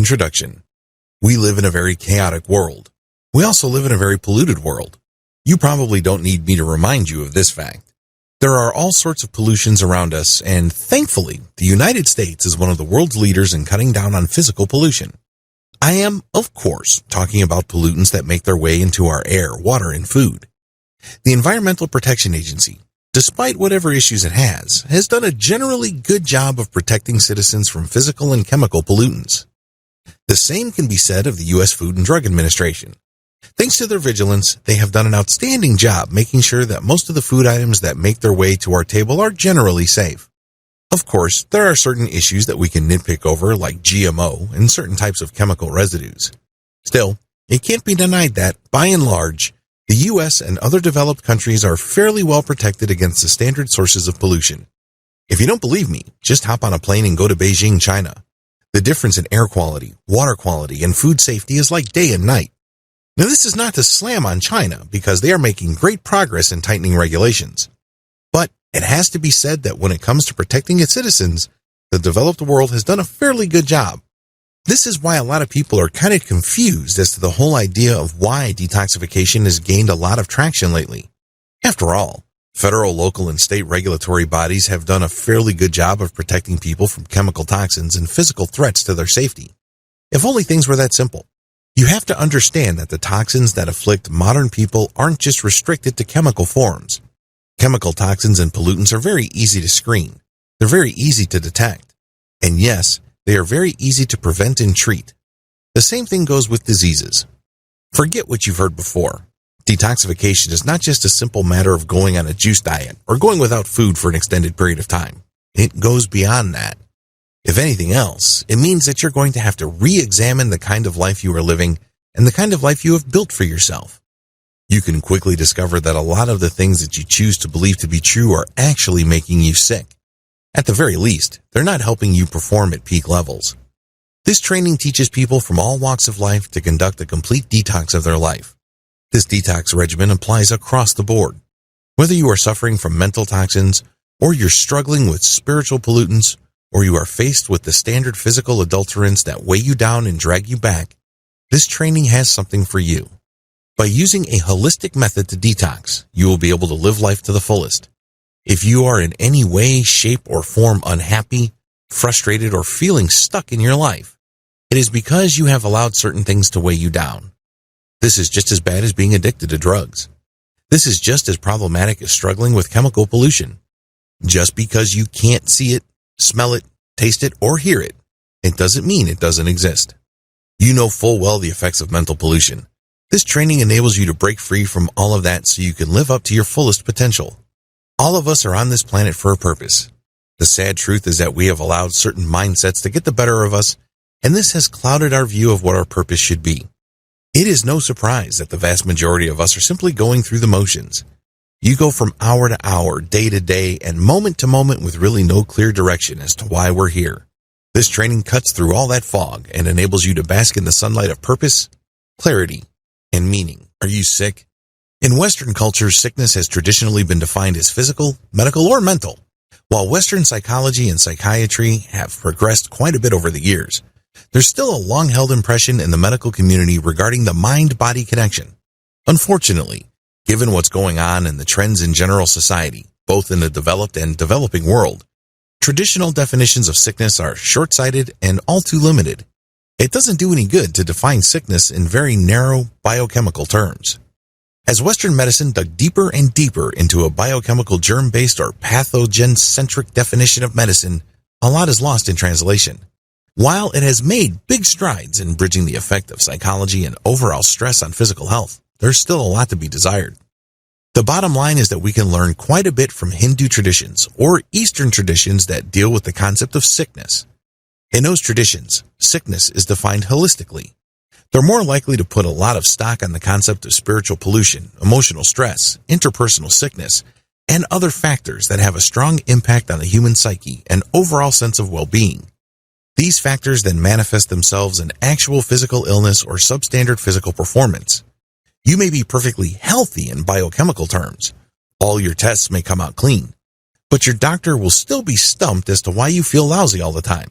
Introduction. We live in a very chaotic world. We also live in a very polluted world. You probably don't need me to remind you of this fact. There are all sorts of pollutions around us, and thankfully, the United States is one of the world's leaders in cutting down on physical pollution. I am, of course, talking about pollutants that make their way into our air, water, and food. The Environmental Protection Agency, despite whatever issues it has done a generally good job of protecting citizens from physical and chemical pollutants. The same can be said of the U.S. Food and Drug Administration. Thanks to their vigilance, they have done an outstanding job making sure that most of the food items that make their way to our table are generally safe. Of course, there are certain issues that we can nitpick over, like GMO and certain types of chemical residues. Still, it can't be denied that, by and large, the U.S. and other developed countries are fairly well protected against the standard sources of pollution. If you don't believe me, just hop on a plane and go to Beijing, China. The difference in air quality, water quality, and food safety is like day and night. Now, this is not to slam on China, because they are making great progress in tightening regulations. But it has to be said that when it comes to protecting its citizens, the developed world has done a fairly good job. This is why a lot of people are kind of confused as to the whole idea of why detoxification has gained a lot of traction lately. After all, federal, local, and state regulatory bodies have done a fairly good job of protecting people from chemical toxins and physical threats to their safety. If only things were that simple. You have to understand that the toxins that afflict modern people aren't just restricted to chemical forms. Chemical toxins and pollutants are very easy to screen. They're very easy to detect. And yes, they are very easy to prevent and treat. The same thing goes with diseases. Forget what you've heard before. Detoxification is not just a simple matter of going on a juice diet or going without food for an extended period of time. It goes beyond that. If anything else, it means that you're going to have to re-examine the kind of life you are living and the kind of life you have built for yourself. You can quickly discover that a lot of the things that you choose to believe to be true are actually making you sick. At the very least, they're not helping you perform at peak levels. This training teaches people from all walks of life to conduct a complete detox of their life. This detox regimen applies across the board. Whether you are suffering from mental toxins, or you're struggling with spiritual pollutants, or you are faced with the standard physical adulterants that weigh you down and drag you back, this training has something for you. By using a holistic method to detox, you will be able to live life to the fullest. If you are in any way, shape, or form unhappy, frustrated, or feeling stuck in your life, it is because you have allowed certain things to weigh you down. This is just as bad as being addicted to drugs. This is just as problematic as struggling with chemical pollution. Just because you can't see it, smell it, taste it, or hear it, it doesn't mean it doesn't exist. You know full well the effects of mental pollution. This training enables you to break free from all of that so you can live up to your fullest potential. All of us are on this planet for a purpose. The sad truth is that we have allowed certain mindsets to get the better of us, and this has clouded our view of what our purpose should be. It is no surprise that the vast majority of us are simply going through the motions. You go from hour to hour, day to day, and moment to moment with really no clear direction as to why we're here. This training cuts through all that fog and enables you to bask in the sunlight of purpose, clarity, and meaning. Are you sick? In Western cultures, sickness has traditionally been defined as physical, medical, or mental. While Western psychology and psychiatry have progressed quite a bit over the years, there's still a long-held impression in the medical community regarding the mind-body connection. Unfortunately, given what's going on and the trends in general society, both in the developed and developing world, traditional definitions of sickness are short-sighted and all too limited. It doesn't do any good to define sickness in very narrow biochemical terms. As Western medicine dug deeper and deeper into a biochemical germ-based or pathogen-centric definition of medicine, a lot is lost in translation. While it has made big strides in bridging the effect of psychology and overall stress on physical health, there's still a lot to be desired. The bottom line is that we can learn quite a bit from Hindu traditions or Eastern traditions that deal with the concept of sickness. In those traditions, sickness is defined holistically. They're more likely to put a lot of stock on the concept of spiritual pollution, emotional stress, interpersonal sickness, and other factors that have a strong impact on the human psyche and overall sense of well-being. These factors then manifest themselves in actual physical illness or substandard physical performance. You may be perfectly healthy in biochemical terms. All your tests may come out clean, but your doctor will still be stumped as to why you feel lousy all the time.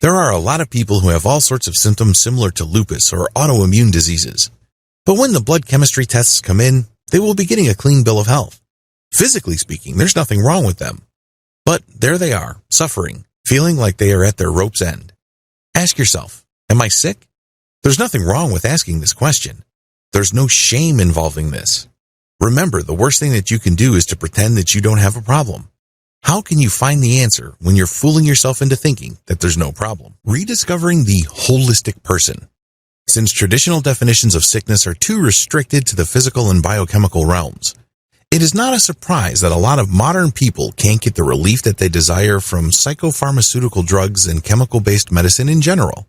There are a lot of people who have all sorts of symptoms similar to lupus or autoimmune diseases. But when the blood chemistry tests come in, they will be getting a clean bill of health. Physically speaking, there's nothing wrong with them. But there they are, suffering, feeling like they are at their rope's end. Ask yourself, am I sick? There's nothing wrong with asking this question. There's no shame involving this. Remember, the worst thing that you can do is to pretend that you don't have a problem. How can you find the answer when you're fooling yourself into thinking that there's no problem? Rediscovering the holistic person. Since traditional definitions of sickness are too restricted to the physical and biochemical realms, it is not a surprise that a lot of modern people can't get the relief that they desire from psychopharmaceutical drugs and chemical-based medicine in general.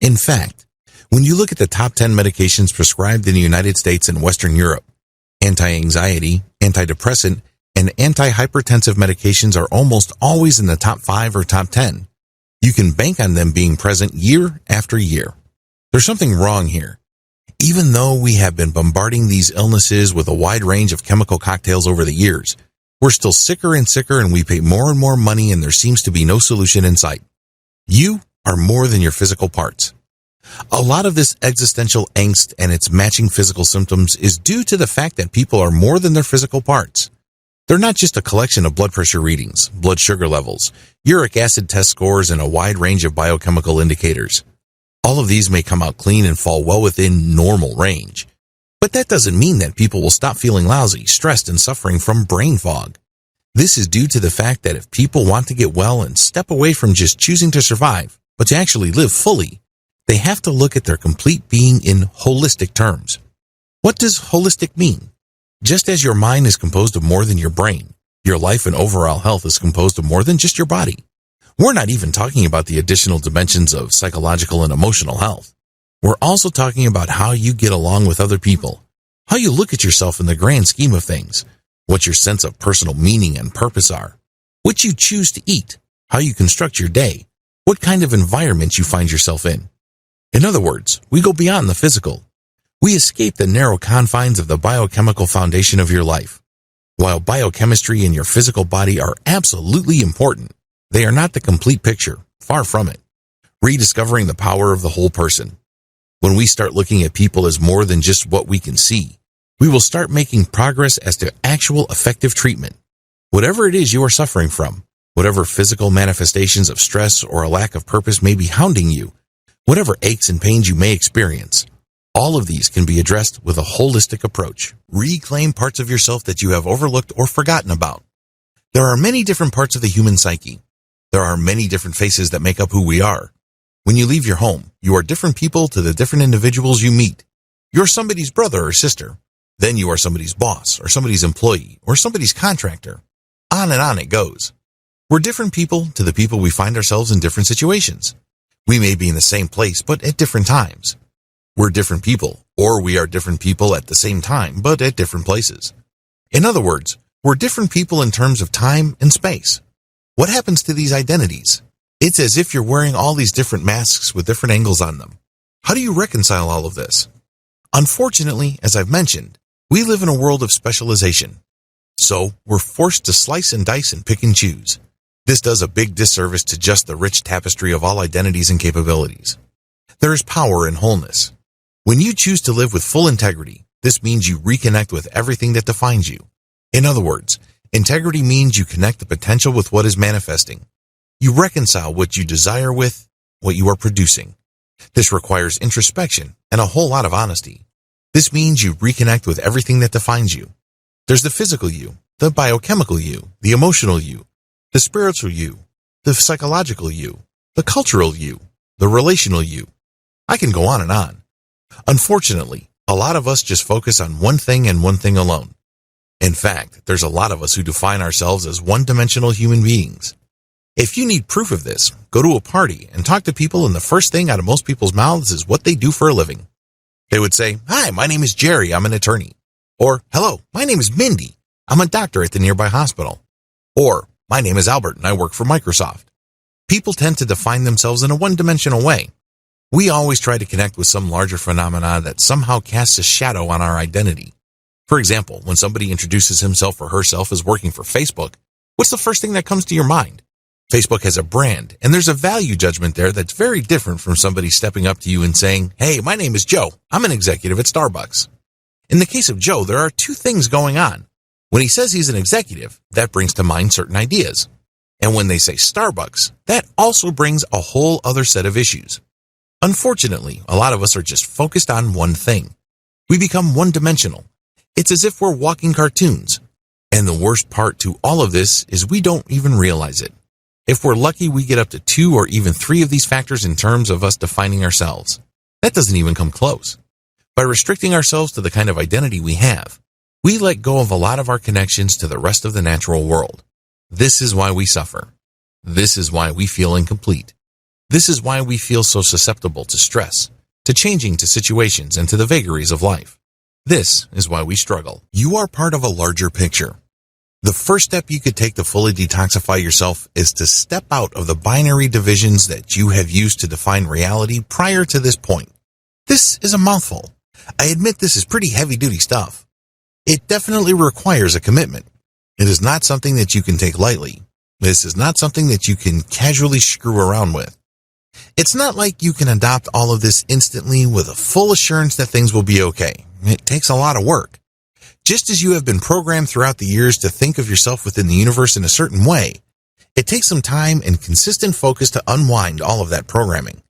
In fact, when you look at the top 10 medications prescribed in the United States and Western Europe, anti-anxiety, antidepressant, and antihypertensive medications are almost always in the top 5 or top 10. You can bank on them being present year after year. There's something wrong here. Even though we have been bombarding these illnesses with a wide range of chemical cocktails over the years, we're still sicker and sicker and we pay more and more money and there seems to be no solution in sight. You are more than your physical parts. A lot of this existential angst and its matching physical symptoms is due to the fact that people are more than their physical parts. They're not just a collection of blood pressure readings, blood sugar levels, uric acid test scores, and a wide range of biochemical indicators. All of these may come out clean and fall well within normal range. But that doesn't mean that people will stop feeling lousy, stressed, and suffering from brain fog. This is due to the fact that if people want to get well and step away from just choosing to survive, but to actually live fully, they have to look at their complete being in holistic terms. What does holistic mean? Just as your mind is composed of more than your brain, your life and overall health is composed of more than just your body. We're not even talking about the additional dimensions of psychological and emotional health. We're also talking about how you get along with other people, how you look at yourself in the grand scheme of things, what your sense of personal meaning and purpose are, what you choose to eat, how you construct your day, what kind of environment you find yourself in. In other words, we go beyond the physical. We escape the narrow confines of the biochemical foundation of your life. While biochemistry and your physical body are absolutely important, they are not the complete picture, far from it. Rediscovering the power of the whole person. When we start looking at people as more than just what we can see, we will start making progress as to actual effective treatment. Whatever it is you are suffering from, whatever physical manifestations of stress or a lack of purpose may be hounding you, whatever aches and pains you may experience, all of these can be addressed with a holistic approach. Reclaim parts of yourself that you have overlooked or forgotten about. There are many different parts of the human psyche. There are many different faces that make up who we are. When you leave your home, you are different people to the different individuals you meet. You're somebody's brother or sister. Then you are somebody's boss or somebody's employee or somebody's contractor. On and on it goes. We're different people to the people we find ourselves in different situations. We may be in the same place, but at different times. We're different people, or we are different people at the same time, but at different places. In other words, we're different people in terms of time and space. What happens to these identities? It's as if you're wearing all these different masks with different angles on them. How do you reconcile all of this? Unfortunately, as I've mentioned, we live in a world of specialization. So, we're forced to slice and dice and pick and choose. This does a big disservice to just the rich tapestry of all identities and capabilities. There is power in wholeness. When you choose to live with full integrity, this means you reconnect with everything that defines you. In other words, integrity means you connect the potential with what is manifesting. You reconcile what you desire with what you are producing. This requires introspection and a whole lot of honesty. This means you reconnect with everything that defines you. There's the physical you, the biochemical you, the emotional you, the spiritual you, the psychological you, the cultural you, the relational you. I can go on and on. Unfortunately, a lot of us just focus on one thing and one thing alone. In fact, there's a lot of us who define ourselves as one-dimensional human beings. If you need proof of this, go to a party and talk to people and the first thing out of most people's mouths is what they do for a living. They would say, "Hi, my name is Jerry, I'm an attorney." Or, "Hello, my name is Mindy, I'm a doctor at the nearby hospital." Or, "My name is Albert and I work for Microsoft." People tend to define themselves in a one-dimensional way. We always try to connect with some larger phenomena that somehow casts a shadow on our identity. For example, when somebody introduces himself or herself as working for Facebook, what's the first thing that comes to your mind? Facebook has a brand, and there's a value judgment there that's very different from somebody stepping up to you and saying, "Hey, my name is Joe. I'm an executive at Starbucks." In the case of Joe, there are two things going on. When he says he's an executive, that brings to mind certain ideas. And when they say Starbucks, that also brings a whole other set of issues. Unfortunately, a lot of us are just focused on one thing. We become one-dimensional. It's as if we're walking cartoons. And the worst part to all of this is we don't even realize it. If we're lucky, we get up to 2 or even 3 of these factors in terms of us defining ourselves. That doesn't even come close. By restricting ourselves to the kind of identity we have, we let go of a lot of our connections to the rest of the natural world. This is why we suffer. This is why we feel incomplete. This is why we feel so susceptible to stress, to changing to situations, and to the vagaries of life. This is why we struggle. You are part of a larger picture. The first step you could take to fully detoxify yourself is to step out of the binary divisions that you have used to define reality prior to this point. This is a mouthful. I admit this is pretty heavy-duty stuff. It definitely requires a commitment. It is not something that you can take lightly. This is not something that you can casually screw around with. It's not like you can adopt all of this instantly with a full assurance that things will be okay. It takes a lot of work. Just as you have been programmed throughout the years to think of yourself within the universe in a certain way, it takes some time and consistent focus to unwind all of that programming.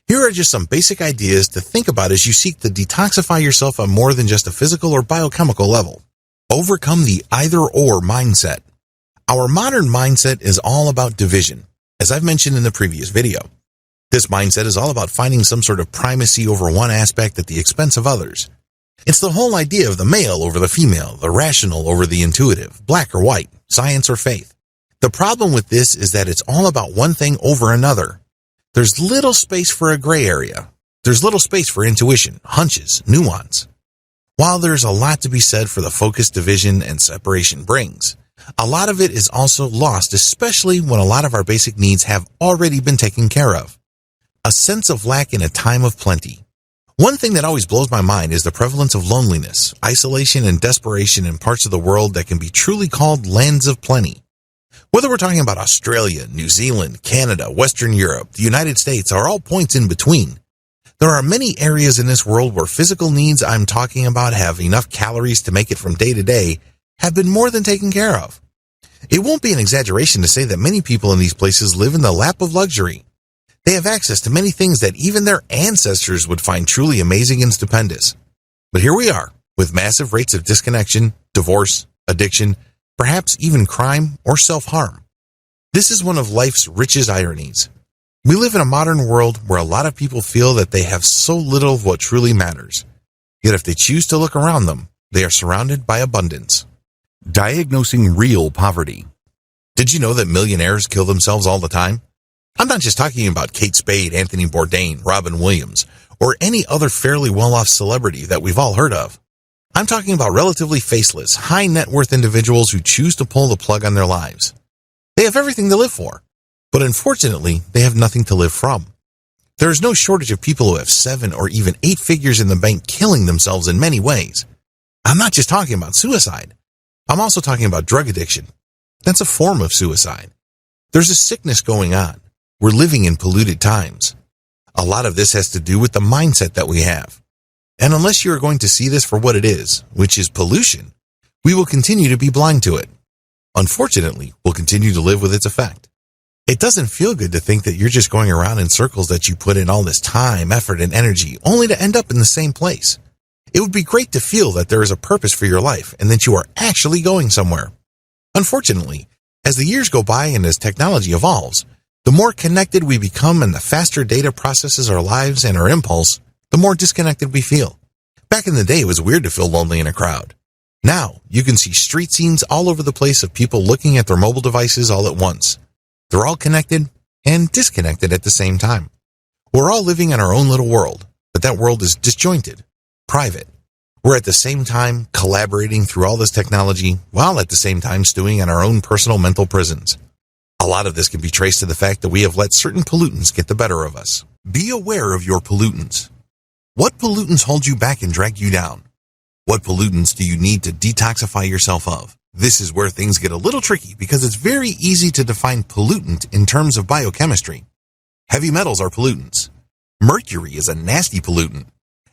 Here are just some basic ideas to think about as you seek to detoxify yourself on more than just a physical or biochemical level. Overcome the either-or mindset. Our modern mindset is all about division, as I've mentioned in the previous video. This mindset is all about finding some sort of primacy over one aspect at the expense of others. It's the whole idea of the male over the female, the rational over the intuitive, black or white, science or faith. The problem with this is that it's all about one thing over another. There's little space for a gray area. There's little space for intuition, hunches, nuance. While there's a lot to be said for the focus division and separation brings, a lot of it is also lost, especially when a lot of our basic needs have already been taken care of. A sense of lack in a time of plenty. One thing that always blows my mind is the prevalence of loneliness, isolation, and desperation in parts of the world that can be truly called lands of plenty. Whether we're talking about Australia, New Zealand, Canada, Western Europe, the United States, or all points in between, there are many areas in this world where physical needs I'm talking about have enough calories to make it from day to day have been more than taken care of. It won't be an exaggeration to say that many people in these places live in the lap of luxury. They have access to many things that even their ancestors would find truly amazing and stupendous. But here we are, with massive rates of disconnection, divorce, addiction, perhaps even crime or self-harm. This is one of life's richest ironies. We live in a modern world where a lot of people feel that they have so little of what truly matters. Yet if they choose to look around them, they are surrounded by abundance. Diagnosing real poverty. Did you know that millionaires kill themselves all the time? I'm not just talking about Kate Spade, Anthony Bourdain, Robin Williams, or any other fairly well-off celebrity that we've all heard of. I'm talking about relatively faceless, high-net-worth individuals who choose to pull the plug on their lives. They have everything to live for, but unfortunately, they have nothing to live from. There is no shortage of people who have 7 or even 8 figures in the bank killing themselves in many ways. I'm not just talking about suicide. I'm also talking about drug addiction. That's a form of suicide. There's a sickness going on. We're living in polluted times. A lot of this has to do with the mindset that we have. And unless you are going to see this for what it is, which is pollution, we will continue to be blind to it. Unfortunately, we'll continue to live with its effect. It doesn't feel good to think that you're just going around in circles that you put in all this time, effort, and energy only to end up in the same place. It would be great to feel that there is a purpose for your life and that you are actually going somewhere. Unfortunately, as the years go by and as technology evolves, the more connected we become and the faster data processes our lives and our impulse, the more disconnected we feel. Back in the day, it was weird to feel lonely in a crowd. Now, you can see street scenes all over the place of people looking at their mobile devices all at once. They're all connected and disconnected at the same time. We're all living in our own little world, but that world is disjointed, private. We're at the same time collaborating through all this technology, while at the same time stewing in our own personal mental prisons. A lot of this can be traced to the fact that we have let certain pollutants get the better of us. Be aware of your pollutants. What pollutants hold you back and drag you down? What pollutants do you need to detoxify yourself of? This is where things get a little tricky because it's very easy to define pollutant in terms of biochemistry. Heavy metals are pollutants. Mercury is a nasty pollutant.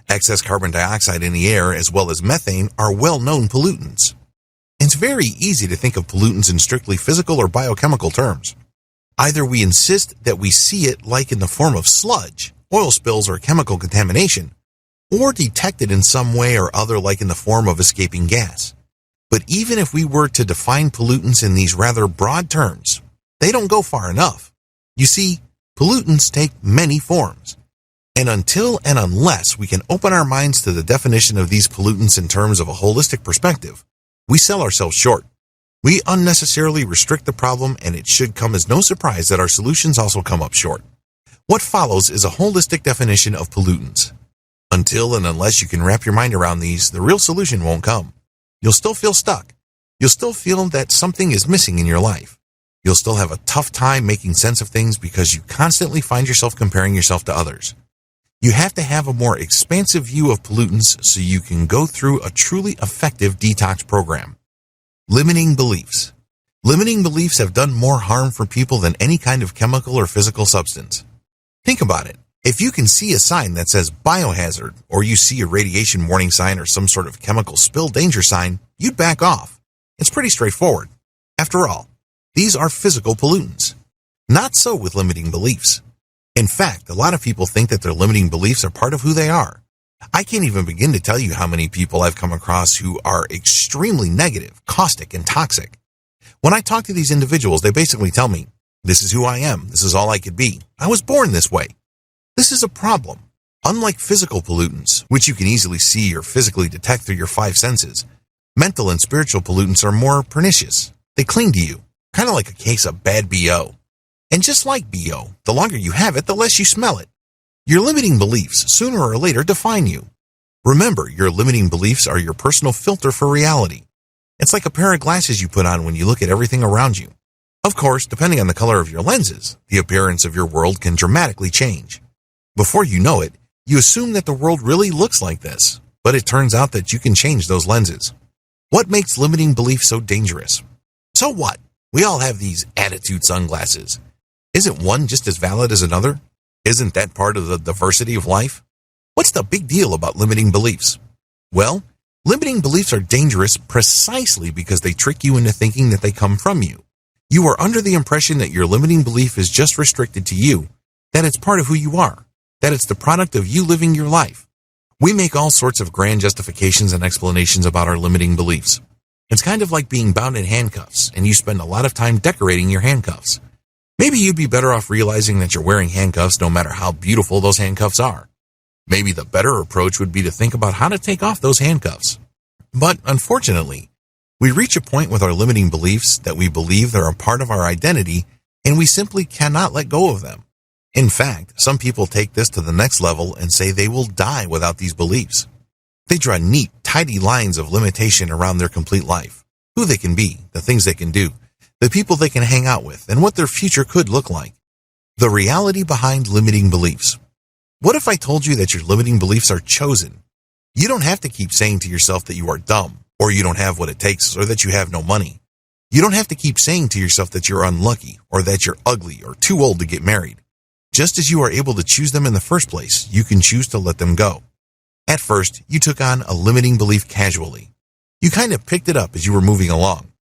Excess carbon dioxide in the air as well as methane are well-known pollutants. It's very easy to think of pollutants in strictly physical or biochemical terms. Either we insist that we see it like in the form of sludge, oil spills, or chemical contamination, or detect it in some way or other like in the form of escaping gas. But even if we were to define pollutants in these rather broad terms, they don't go far enough. You see, pollutants take many forms. And until and unless we can open our minds to the definition of these pollutants in terms of a holistic perspective, we sell ourselves short. We unnecessarily restrict the problem, and it should come as no surprise that our solutions also come up short. What follows is a holistic definition of pollutants. Until and unless you can wrap your mind around these, the real solution won't come. You'll still feel stuck. You'll still feel that something is missing in your life. You'll still have a tough time making sense of things because you constantly find yourself comparing yourself to others. You have to have a more expansive view of pollutants so you can go through a truly effective detox program. Limiting beliefs. Limiting beliefs have done more harm for people than any kind of chemical or physical substance. Think about it. If you can see a sign that says biohazard, or you see a radiation warning sign or some sort of chemical spill danger sign, you'd back off. It's pretty straightforward. After all, these are physical pollutants. Not so with limiting beliefs. In fact, a lot of people think that their limiting beliefs are part of who they are. I can't even begin to tell you how many people I've come across who are extremely negative, caustic, and toxic. When I talk to these individuals, they basically tell me, this is who I am, this is all I could be. I was born this way. This is a problem. Unlike physical pollutants, which you can easily see or physically detect through your five senses, mental and spiritual pollutants are more pernicious. They cling to you, kind of like a case of bad BO. And just like BO, the longer you have it, the less you smell it. Your limiting beliefs, sooner or later, define you. Remember, your limiting beliefs are your personal filter for reality. It's like a pair of glasses you put on when you look at everything around you. Of course, depending on the color of your lenses, the appearance of your world can dramatically change. Before you know it, you assume that the world really looks like this, but it turns out that you can change those lenses. What makes limiting beliefs so dangerous? So what? We all have these attitude sunglasses. Isn't one just as valid as another? Isn't that part of the diversity of life? What's the big deal about limiting beliefs? Well, limiting beliefs are dangerous precisely because they trick you into thinking that they come from you. You are under the impression that your limiting belief is just restricted to you, that it's part of who you are, that it's the product of you living your life. We make all sorts of grand justifications and explanations about our limiting beliefs. It's kind of like being bound in handcuffs, and you spend a lot of time decorating your handcuffs. Maybe you'd be better off realizing that you're wearing handcuffs no matter how beautiful those handcuffs are. Maybe the better approach would be to think about how to take off those handcuffs. But unfortunately, we reach a point with our limiting beliefs that we believe they're a part of our identity, and we simply cannot let go of them. In fact, some people take this to the next level and say they will die without these beliefs. They draw neat, tidy lines of limitation around their complete life, who they can be, the things they can do, the people they can hang out with, and what their future could look like. The reality behind limiting beliefs. What if I told you that your limiting beliefs are chosen? You don't have to keep saying to yourself that you are dumb, or you don't have what it takes, or that you have no money. You don't have to keep saying to yourself that you're unlucky, or that you're ugly, or too old to get married. Just as you are able to choose them in the first place, you can choose to let them go. At first, you took on a limiting belief casually. You kind of picked it up as you were moving along.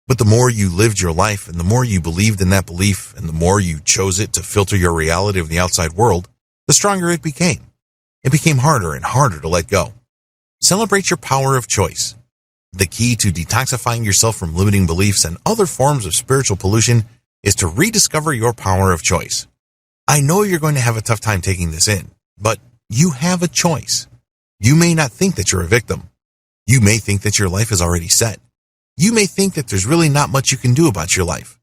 But the more you lived your life and the more you believed in that belief and the more you chose it to filter your reality of the outside world, the stronger it became. It became harder and harder to let go. Celebrate your power of choice. The key to detoxifying yourself from limiting beliefs and other forms of spiritual pollution is to rediscover your power of choice. I know you're going to have a tough time taking this in, but you have a choice. You may not think that you're a victim. You may think that your life is already set. You may think that there's really not much you can do about your life.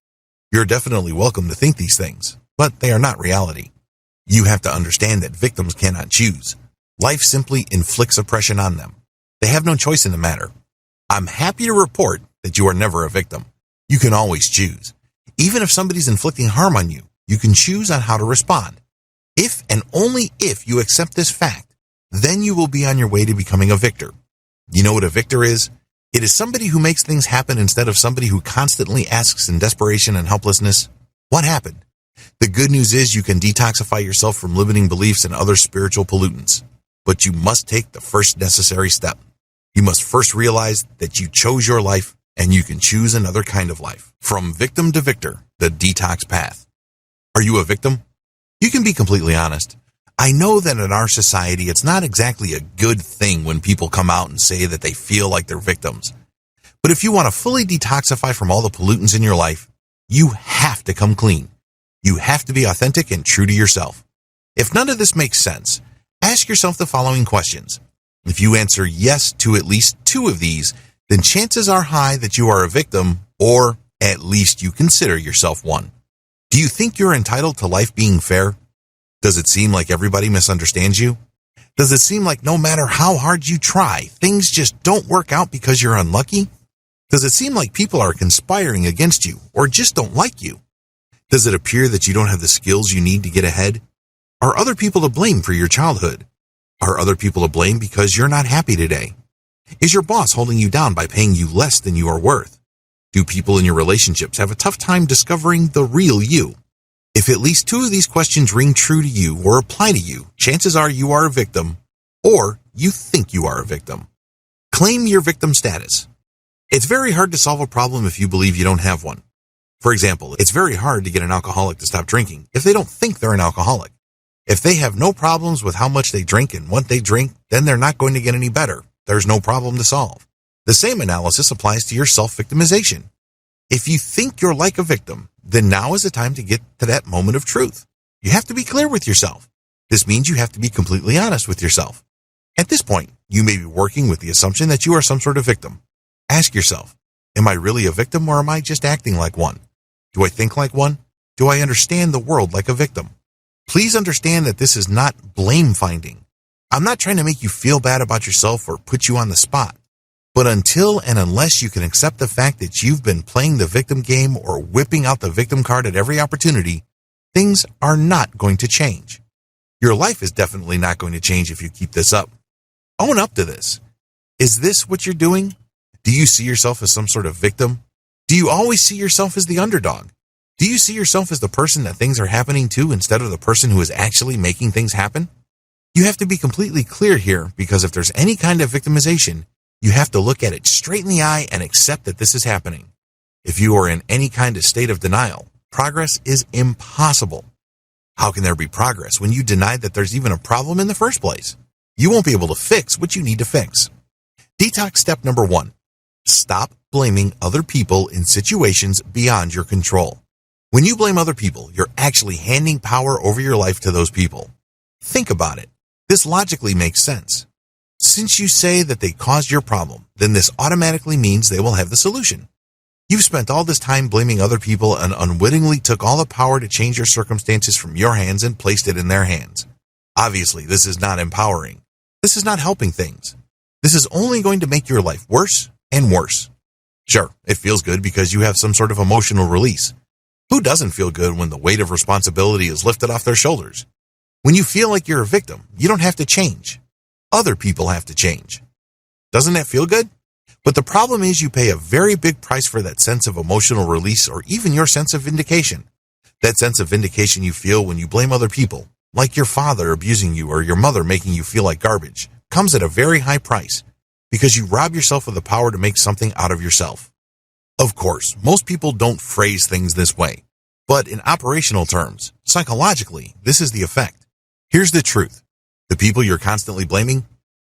You're definitely welcome to think these things, but they are not reality. You have to understand that victims cannot choose. Life simply inflicts oppression on them. They have no choice in the matter. I'm happy to report that you are never a victim. You can always choose. Even if somebody's inflicting harm on you, you can choose on how to respond. If and only if you accept this fact, then you will be on your way to becoming a victor. You know what a victor is? It is somebody who makes things happen instead of somebody who constantly asks in desperation and helplessness, what happened? The good news is you can detoxify yourself from limiting beliefs and other spiritual pollutants, but you must take the first necessary step. You must first realize that you chose your life and you can choose another kind of life. From victim to victor, the detox path. Are you a victim? You can be completely honest. I know that in our society, it's not exactly a good thing when people come out and say that they feel like they're victims. But if you want to fully detoxify from all the pollutants in your life, you have to come clean. You have to be authentic and true to yourself. If none of this makes sense, ask yourself the following questions. If you answer yes to at least 2 of these, then chances are high that you are a victim, or at least you consider yourself one. Do you think you're entitled to life being fair? Does it seem like everybody misunderstands you? Does it seem like no matter how hard you try, things just don't work out because you're unlucky? Does it seem like people are conspiring against you or just don't like you? Does it appear that you don't have the skills you need to get ahead? Are other people to blame for your childhood? Are other people to blame because you're not happy today? Is your boss holding you down by paying you less than you are worth? Do people in your relationships have a tough time discovering the real you? If at least 2 of these questions ring true to you or apply to you, chances are you are a victim, or you think you are a victim. Claim your victim status. It's very hard to solve a problem if you believe you don't have one. For example, it's very hard to get an alcoholic to stop drinking if they don't think they're an alcoholic. If they have no problems with how much they drink and what they drink, then they're not going to get any better. There's no problem to solve. The same analysis applies to your self-victimization. If you think you're like a victim, then now is the time to get to that moment of truth. You have to be clear with yourself. This means you have to be completely honest with yourself. At this point, you may be working with the assumption that you are some sort of victim. Ask yourself, am I really a victim or am I just acting like one? Do I think like one? Do I understand the world like a victim? Please understand that this is not blame finding. I'm not trying to make you feel bad about yourself or put you on the spot. But until and unless you can accept the fact that you've been playing the victim game or whipping out the victim card at every opportunity, things are not going to change. Your life is definitely not going to change if you keep this up. Own up to this. Is this what you're doing? Do you see yourself as some sort of victim? Do you always see yourself as the underdog? Do you see yourself as the person that things are happening to instead of the person who is actually making things happen? You have to be completely clear here, because if there's any kind of victimization, you have to look at it straight in the eye and accept that this is happening. If you are in any kind of state of denial, progress is impossible. How can there be progress when you deny that there's even a problem in the first place? You won't be able to fix what you need to fix. Detox step number 1. Stop blaming other people in situations beyond your control. When you blame other people, you're actually handing power over your life to those people. Think about it. This logically makes sense. Since you say that they caused your problem, then this automatically means they will have the solution. You've spent all this time blaming other people and unwittingly took all the power to change your circumstances from your hands and placed it in their hands. Obviously, this is not empowering. This is not helping things. This is only going to make your life worse and worse. Sure, it feels good because you have some sort of emotional release. Who doesn't feel good when the weight of responsibility is lifted off their shoulders? When you feel like you're a victim, you don't have to change. Other people have to change. Doesn't that feel good? But the problem is you pay a very big price for that sense of emotional release or even your sense of vindication. That sense of vindication you feel when you blame other people, like your father abusing you or your mother making you feel like garbage, comes at a very high price because you rob yourself of the power to make something out of yourself. Of course, most people don't phrase things this way, but in operational terms, psychologically, this is the effect. Here's the truth. The people you're constantly blaming,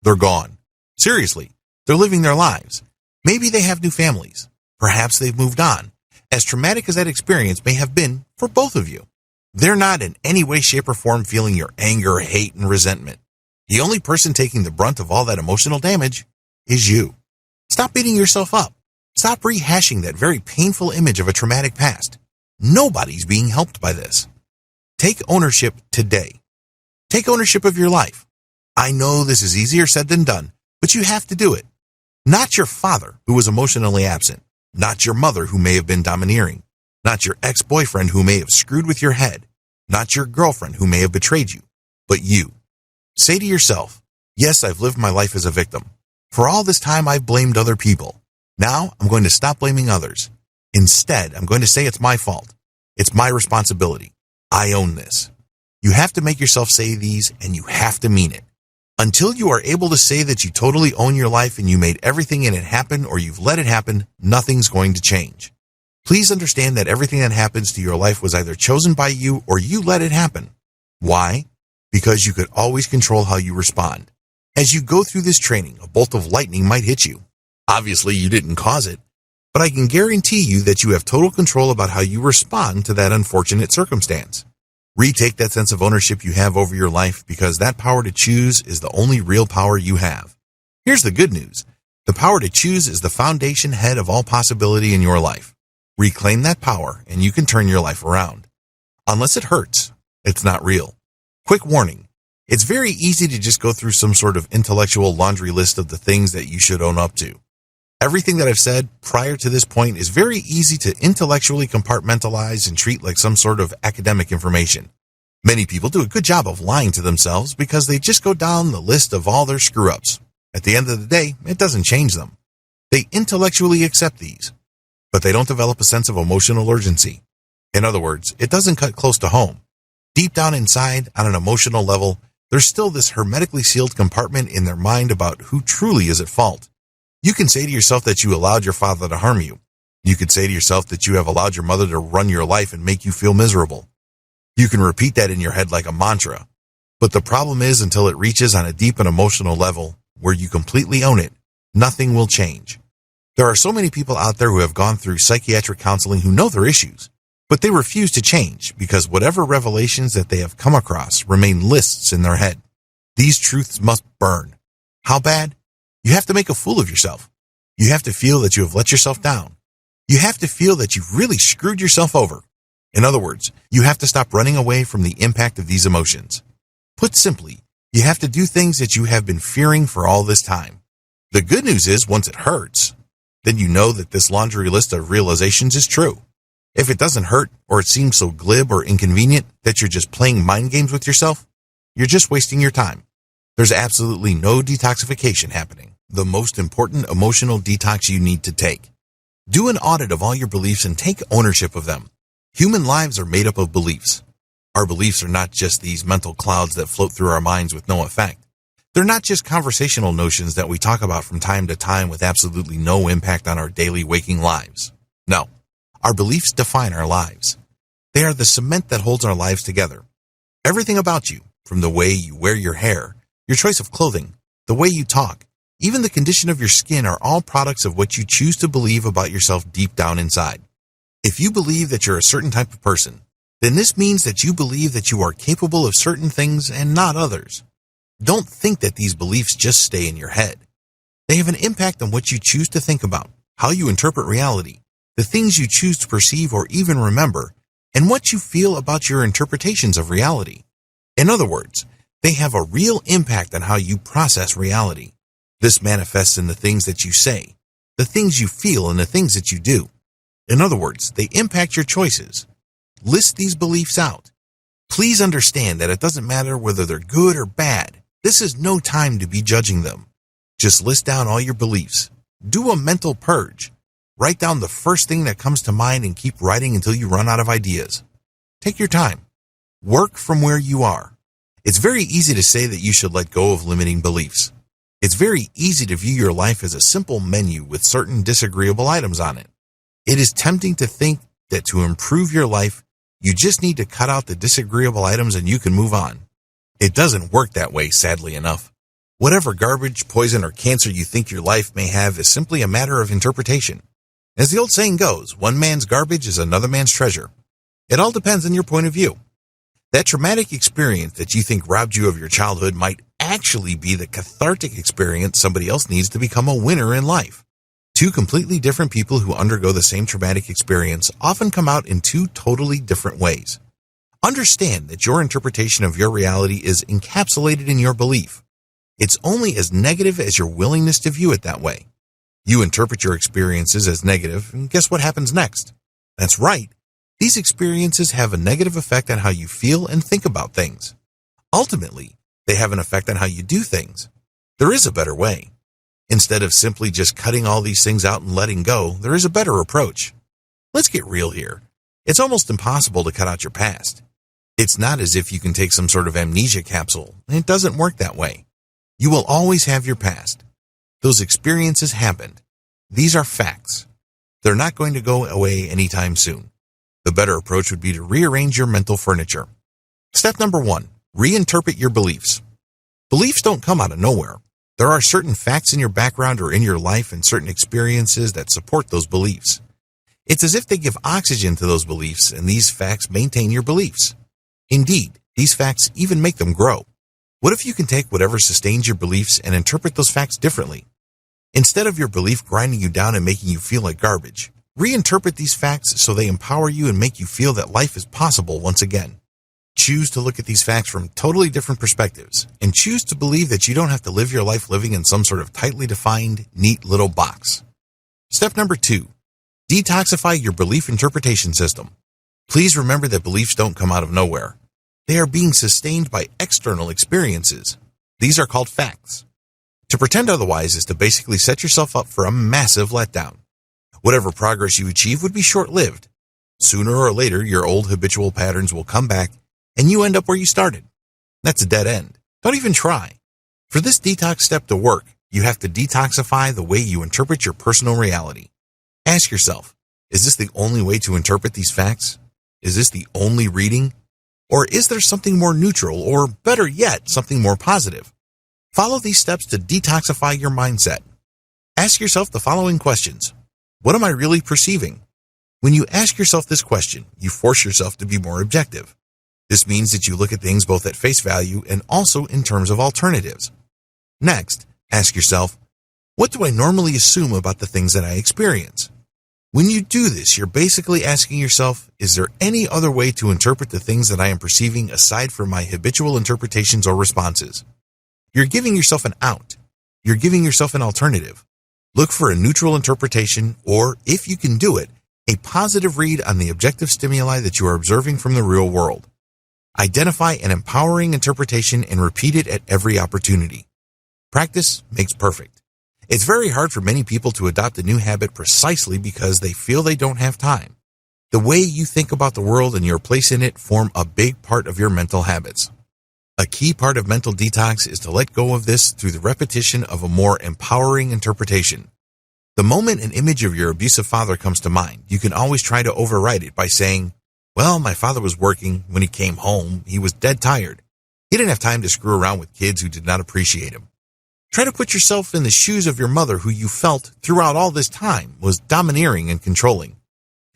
they're gone. Seriously, they're living their lives. Maybe they have new families. Perhaps they've moved on. As traumatic as that experience may have been for both of you, they're not in any way, shape, or form feeling your anger, hate, and resentment. The only person taking the brunt of all that emotional damage is you. Stop beating yourself up. Stop rehashing that very painful image of a traumatic past. Nobody's being helped by this. Take ownership today. Take ownership of your life. I know this is easier said than done, but you have to do it. Not your father, who was emotionally absent. Not your mother, who may have been domineering. Not your ex-boyfriend, who may have screwed with your head. Not your girlfriend, who may have betrayed you. But you. Say to yourself, yes, I've lived my life as a victim. For all this time, I've blamed other people. Now, I'm going to stop blaming others. Instead, I'm going to say it's my fault. It's my responsibility. I own this. You have to make yourself say these, and you have to mean it. Until you are able to say that you totally own your life and you made everything in it happen or you've let it happen, nothing's going to change. Please understand that everything that happens to your life was either chosen by you or you let it happen. Why? Because you could always control how you respond. As you go through this training, a bolt of lightning might hit you. Obviously, you didn't cause it, but I can guarantee you that you have total control about how you respond to that unfortunate circumstance. Retake that sense of ownership you have over your life because that power to choose is the only real power you have. Here's the good news. The power to choose is the foundation head of all possibility in your life. Reclaim that power and you can turn your life around. Unless it hurts, it's not real. Quick warning. It's very easy to just go through some sort of intellectual laundry list of the things that you should own up to. Everything that I've said prior to this point is very easy to intellectually compartmentalize and treat like some sort of academic information. Many people do a good job of lying to themselves because they just go down the list of all their screw-ups. At the end of the day, it doesn't change them. They intellectually accept these, but they don't develop a sense of emotional urgency. In other words, it doesn't cut close to home. Deep down inside, on an emotional level, there's still this hermetically sealed compartment in their mind about who truly is at fault. You can say to yourself that you allowed your father to harm you. You could say to yourself that you have allowed your mother to run your life and make you feel miserable. You can repeat that in your head like a mantra. But the problem is, until it reaches on a deep and emotional level where you completely own it, nothing will change. There are so many people out there who have gone through psychiatric counseling who know their issues, but they refuse to change because whatever revelations that they have come across remain lists in their head. These truths must burn. How bad? You have to make a fool of yourself. You have to feel that you have let yourself down. You have to feel that you've really screwed yourself over. In other words, you have to stop running away from the impact of these emotions. Put simply, you have to do things that you have been fearing for all this time. The good news is, once it hurts, then you know that this laundry list of realizations is true. If it doesn't hurt or it seems so glib or inconvenient that you're just playing mind games with yourself, you're just wasting your time. There's absolutely no detoxification happening. The most important emotional detox you need to take. Do an audit of all your beliefs and take ownership of them. Human lives are made up of beliefs. Our beliefs are not just these mental clouds that float through our minds with no effect. They're not just conversational notions that we talk about from time to time with absolutely no impact on our daily waking lives. No, our beliefs define our lives. They are the cement that holds our lives together. Everything about you, from the way you wear your hair, your choice of clothing, the way you talk, even the condition of your skin are all products of what you choose to believe about yourself deep down inside. If you believe that you're a certain type of person, then this means that you believe that you are capable of certain things and not others. Don't think that these beliefs just stay in your head. They have an impact on what you choose to think about, how you interpret reality, the things you choose to perceive or even remember, and what you feel about your interpretations of reality. In other words, they have a real impact on how you process reality. This manifests in the things that you say, the things you feel, and the things that you do. In other words, they impact your choices. List these beliefs out. Please understand that it doesn't matter whether they're good or bad. This is no time to be judging them. Just list down all your beliefs. Do a mental purge. Write down the first thing that comes to mind and keep writing until you run out of ideas. Take your time. Work from where you are. It's very easy to say that you should let go of limiting beliefs. It's very easy to view your life as a simple menu with certain disagreeable items on it. It is tempting to think that to improve your life, you just need to cut out the disagreeable items and you can move on. It doesn't work that way, sadly enough. Whatever garbage, poison, or cancer you think your life may have is simply a matter of interpretation. As the old saying goes, one man's garbage is another man's treasure. It all depends on your point of view. That traumatic experience that you think robbed you of your childhood might actually be the cathartic experience somebody else needs to become a winner in life. Two completely different people who undergo the same traumatic experience often come out in two totally different ways. Understand that your interpretation of your reality is encapsulated in your belief. It's only as negative as your willingness to view it that way. You interpret your experiences as negative, and guess what happens next? That's right. These experiences have a negative effect on how you feel and think about things. Ultimately, they have an effect on how you do things. There is a better way. Instead of simply just cutting all these things out and letting go, there is a better approach. Let's get real here. It's almost impossible to cut out your past. It's not as if you can take some sort of amnesia capsule. It doesn't work that way. You will always have your past. Those experiences happened. These are facts. They're not going to go away anytime soon. The better approach would be to rearrange your mental furniture. Step number 1, reinterpret your beliefs. Beliefs don't come out of nowhere. There are certain facts in your background or in your life and certain experiences that support those beliefs. It's as if they give oxygen to those beliefs, and these facts maintain your beliefs. Indeed, these facts even make them grow. What if you can take whatever sustains your beliefs and interpret those facts differently? Instead of your belief grinding you down and making you feel like garbage, reinterpret these facts so they empower you and make you feel that life is possible once again. Choose to look at these facts from totally different perspectives, and choose to believe that you don't have to live your life living in some sort of tightly defined, neat little box. Step number 2, detoxify your belief interpretation system. Please remember that beliefs don't come out of nowhere. They are being sustained by external experiences. These are called facts. To pretend otherwise is to basically set yourself up for a massive letdown. Whatever progress you achieve would be short-lived. Sooner or later, your old habitual patterns will come back, and you end up where you started. That's a dead end. Don't even try. For this detox step to work, you have to detoxify the way you interpret your personal reality. Ask yourself, is this the only way to interpret these facts? Is this the only reading? Or is there something more neutral, or better yet, something more positive? Follow these steps to detoxify your mindset. Ask yourself the following questions. What am I really perceiving? When you ask yourself this question, you force yourself to be more objective. This means that you look at things both at face value and also in terms of alternatives. Next, ask yourself, what do I normally assume about the things that I experience? When you do this, you're basically asking yourself, is there any other way to interpret the things that I am perceiving aside from my habitual interpretations or responses? You're giving yourself an out. You're giving yourself an alternative. Look for a neutral interpretation, or, if you can do it, a positive read on the objective stimuli that you are observing from the real world. Identify an empowering interpretation and repeat it at every opportunity. Practice makes perfect. It's very hard for many people to adopt a new habit precisely because they feel they don't have time. The way you think about the world and your place in it form a big part of your mental habits. A key part of mental detox is to let go of this through the repetition of a more empowering interpretation. The moment an image of your abusive father comes to mind, you can always try to override it by saying, well, my father was working. When he came home, he was dead tired. He didn't have time to screw around with kids who did not appreciate him. Try to put yourself in the shoes of your mother, who you felt throughout all this time was domineering and controlling.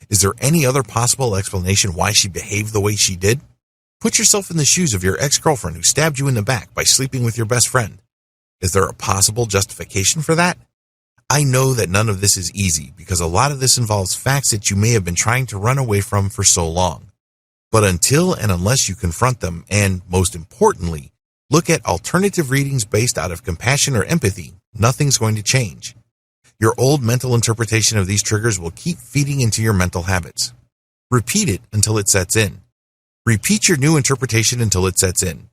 Is there any other possible explanation why she behaved the way she did? Put yourself in the shoes of your ex-girlfriend who stabbed you in the back by sleeping with your best friend. Is there a possible justification for that? I know that none of this is easy because a lot of this involves facts that you may have been trying to run away from for so long. But until and unless you confront them and, most importantly, look at alternative readings based out of compassion or empathy, nothing's going to change. Your old mental interpretation of these triggers will keep feeding into your mental habits. Repeat it until it sets in. Repeat your new interpretation until it sets in.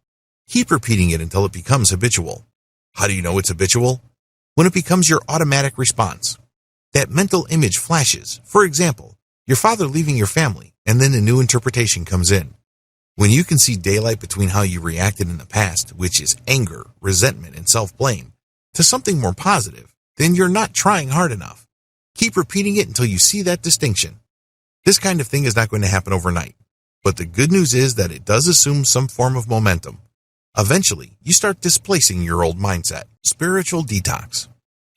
Keep repeating it until it becomes habitual. How do you know it's habitual? When it becomes your automatic response. That mental image flashes. For example, your father leaving your family, and then a new interpretation comes in. When you can see daylight between how you reacted in the past, which is anger, resentment, and self-blame, to something more positive, then you're not trying hard enough. Keep repeating it until you see that distinction. This kind of thing is not going to happen overnight, but the good news is that it does assume some form of momentum. Eventually, you start displacing your old mindset. Spiritual detox.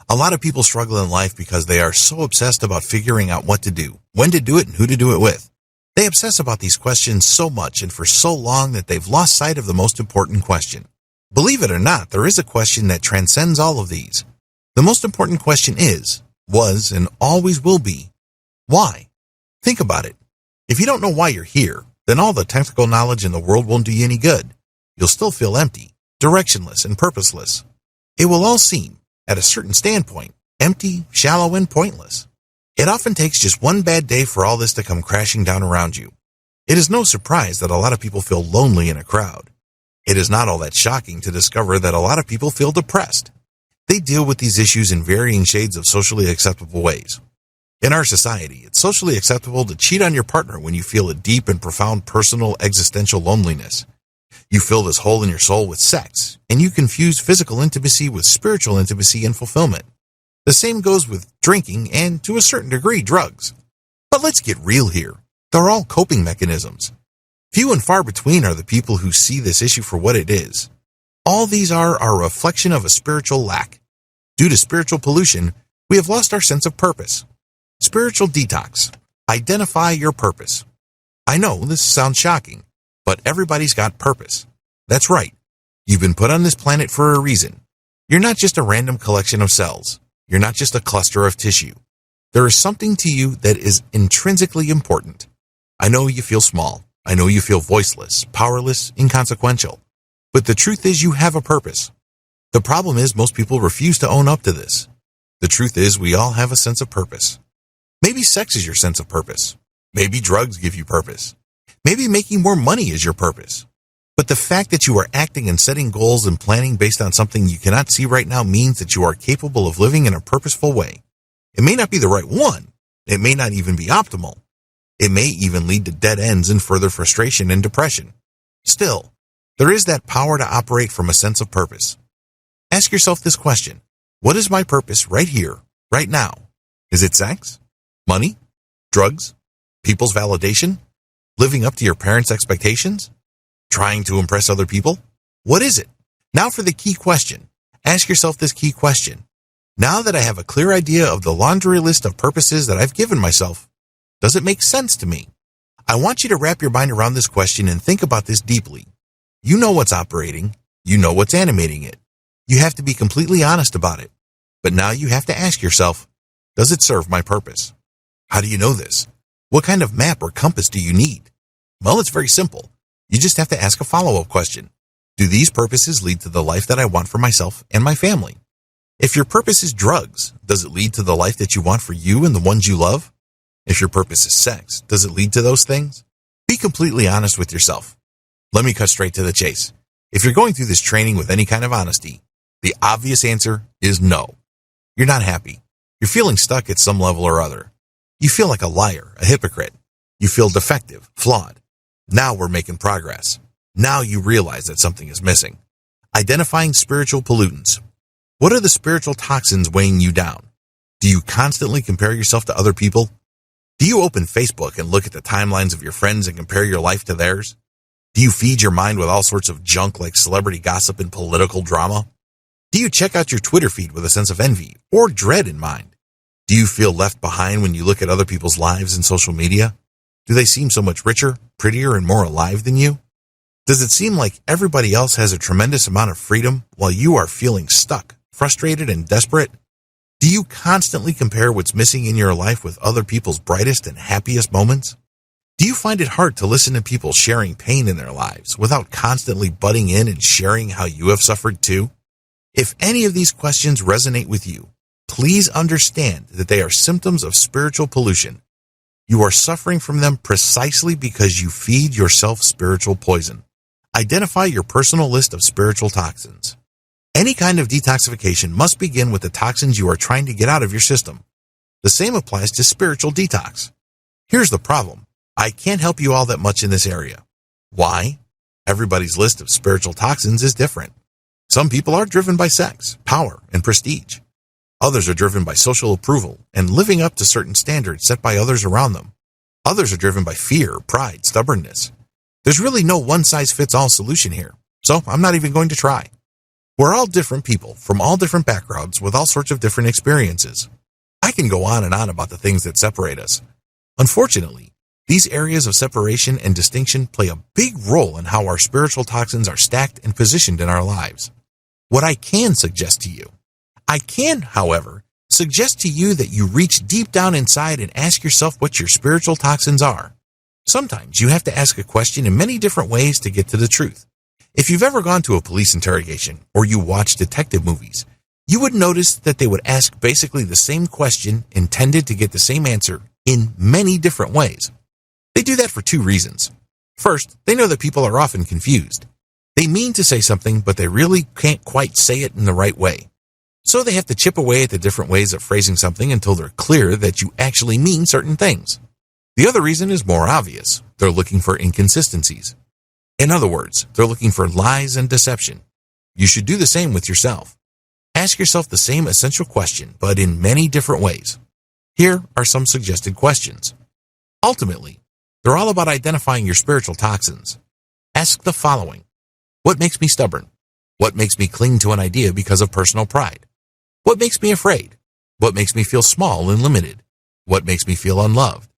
A lot of people struggle in life because they are so obsessed about figuring out what to do, when to do it, and who to do it with. They obsess about these questions so much and for so long that they've lost sight of the most important question. Believe it or not, there is a question that transcends all of these. The most important question is, was, and always will be, why? Think about it. If you don't know why you're here, then all the technical knowledge in the world won't do you any good. You'll still feel empty, directionless, and purposeless. It will all seem, at a certain standpoint, empty, shallow, and pointless. It often takes just one bad day for all this to come crashing down around you. It is no surprise that a lot of people feel lonely in a crowd. It is not all that shocking to discover that a lot of people feel depressed. They deal with these issues in varying shades of socially acceptable ways. In our society, it's socially acceptable to cheat on your partner when you feel a deep and profound personal existential loneliness. You fill this hole in your soul with sex, and you confuse physical intimacy with spiritual intimacy and fulfillment. The same goes with drinking and, to a certain degree, drugs. But let's get real here. They're all coping mechanisms. Few and far between are the people who see this issue for what it is. All these are a reflection of a spiritual lack. Due to spiritual pollution, we have lost our sense of purpose. Spiritual detox. Identify your purpose. I know this sounds shocking, but everybody's got purpose. That's right. You've been put on this planet for a reason. You're not just a random collection of cells. You're not just a cluster of tissue. There is something to you that is intrinsically important. I know you feel small. I know you feel voiceless, powerless, inconsequential. But the truth is you have a purpose. The problem is most people refuse to own up to this. The truth is we all have a sense of purpose. Maybe sex is your sense of purpose. Maybe drugs give you purpose. Maybe making more money is your purpose. But the fact that you are acting and setting goals and planning based on something you cannot see right now means that you are capable of living in a purposeful way. It may not be the right one. It may not even be optimal. It may even lead to dead ends and further frustration and depression. Still, there is that power to operate from a sense of purpose. Ask yourself this question. What is my purpose right here, right now? Is it sex? Money? Drugs? People's validation? Living up to your parents' expectations? Trying to impress other people? What is it? Now for the key question. Ask yourself this key question. Now that I have a clear idea of the laundry list of purposes that I've given myself, does it make sense to me? I want you to wrap your mind around this question and think about this deeply. You know what's operating. You know what's animating it. You have to be completely honest about it. But now you have to ask yourself, does it serve my purpose? How do you know this? What kind of map or compass do you need? Well, it's very simple. You just have to ask a follow-up question. Do these purposes lead to the life that I want for myself and my family? If your purpose is drugs, does it lead to the life that you want for you and the ones you love? If your purpose is sex, does it lead to those things? Be completely honest with yourself. Let me cut straight to the chase. If you're going through this training with any kind of honesty, the obvious answer is no. You're not happy. You're feeling stuck at some level or other. You feel like a liar, a hypocrite. You feel defective, flawed. Now we're making progress. Now you realize that something is missing. Identifying spiritual pollutants. What are the spiritual toxins weighing you down? Do you constantly compare yourself to other people? Do you open Facebook and look at the timelines of your friends and compare your life to theirs? Do you feed your mind with all sorts of junk like celebrity gossip and political drama? Do you check out your Twitter feed with a sense of envy or dread in mind? Do you feel left behind when you look at other people's lives in social media? Do they seem so much richer, prettier, and more alive than you? Does it seem like everybody else has a tremendous amount of freedom while you are feeling stuck, frustrated, and desperate? Do you constantly compare what's missing in your life with other people's brightest and happiest moments? Do you find it hard to listen to people sharing pain in their lives without constantly butting in and sharing how you have suffered too? If any of these questions resonate with you, please understand that they are symptoms of spiritual pollution. You are suffering from them precisely because you feed yourself spiritual poison. Identify your personal list of spiritual toxins. Any kind of detoxification must begin with the toxins you are trying to get out of your system. The same applies to spiritual detox. Here's the problem. I can't help you all that much in this area. Why? Everybody's list of spiritual toxins is different. Some people are driven by sex, power, and prestige. Others are driven by social approval and living up to certain standards set by others around them. Others are driven by fear, pride, stubbornness. There's really no one-size-fits-all solution here, so I'm not even going to try. We're all different people from all different backgrounds with all sorts of different experiences. I can go on and on about the things that separate us. Unfortunately, these areas of separation and distinction play a big role in how our spiritual toxins are stacked and positioned in our lives. What I can suggest to you, however, suggest to you that you reach deep down inside and ask yourself what your spiritual toxins are. Sometimes you have to ask a question in many different ways to get to the truth. If you've ever gone to a police interrogation or you watch detective movies, you would notice that they would ask basically the same question intended to get the same answer in many different ways. They do that for two reasons. First, they know that people are often confused. They mean to say something, but they really can't quite say it in the right way. So they have to chip away at the different ways of phrasing something until they're clear that you actually mean certain things. The other reason is more obvious. They're looking for inconsistencies. In other words, they're looking for lies and deception. You should do the same with yourself. Ask yourself the same essential question, but in many different ways. Here are some suggested questions. Ultimately, they're all about identifying your spiritual toxins. Ask the following. What makes me stubborn? What makes me cling to an idea because of personal pride? What makes me afraid? What makes me feel small and limited? What makes me feel unloved?